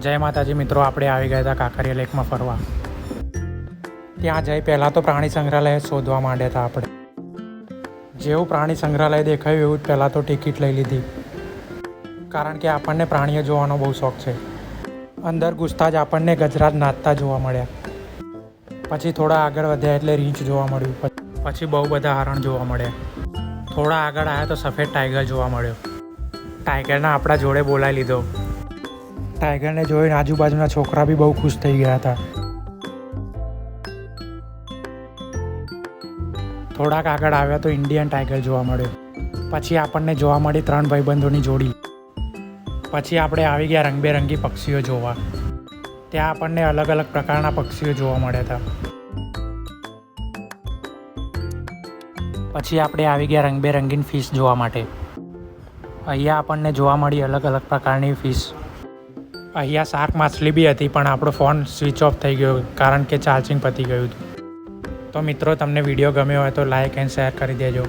જય માતાજી મિત્રો, આપણે આવી ગયા હતા કાંકરિયા લેકમાં ફરવા. ત્યાં જઈ પહેલાં તો પ્રાણી સંગ્રહાલય શોધવા માંડ્યા હતા આપણે. જેવું પ્રાણી સંગ્રહાલય દેખાયું એવું જ પહેલાં તો ટિકિટ લઈ લીધી, કારણ કે આપણને પ્રાણીઓ જોવાનો બહુ શોખ છે. અંદર ઘૂસતા જ આપણને ગજરાત નાચતા જોવા મળ્યા. પછી થોડા આગળ વધ્યા એટલે રીંછ જોવા મળ્યું. પછી બહુ બધા હરણ જોવા મળ્યા. થોડા આગળ આવ્યા તો સફેદ ટાઈગર જોવા મળ્યો. ટાઈગરને આપણા જોડે બોલાવી લીધો. ટાઈગરને જોઈને આજુબાજુના છોકરા બી બહુ ખુશ થઈ ગયા હતા. થોડાક આગળ આવ્યા તો ઇન્ડિયન ટાઈગર જોવા મળ્યો. પછી આપણને જોવા મળી 3 ભાઈબંધોની જોડી. પછી આપણે આવી ગયા રંગબેરંગી પક્ષીઓ જોવા. ત્યાં આપણને અલગ અલગ પ્રકારના પક્ષીઓ જોવા મળ્યા હતા. પછી આપણે આવી ગયા રંગબેરંગીન ફિશ જોવા માટે. અહીંયા આપણને જોવા મળી અલગ અલગ પ્રકારની ફિશ. અહીંયા શાર્ક માછલી બી હતી, પણ આપણો ફોન સ્વિચ ઓફ થઈ ગયો કારણ કે ચાર્જિંગ પતી ગયું હતું. તો મિત્રો, તમને વિડીયો ગમ્યો હોય તો લાઇક એન્ડ શેર કરી દેજો.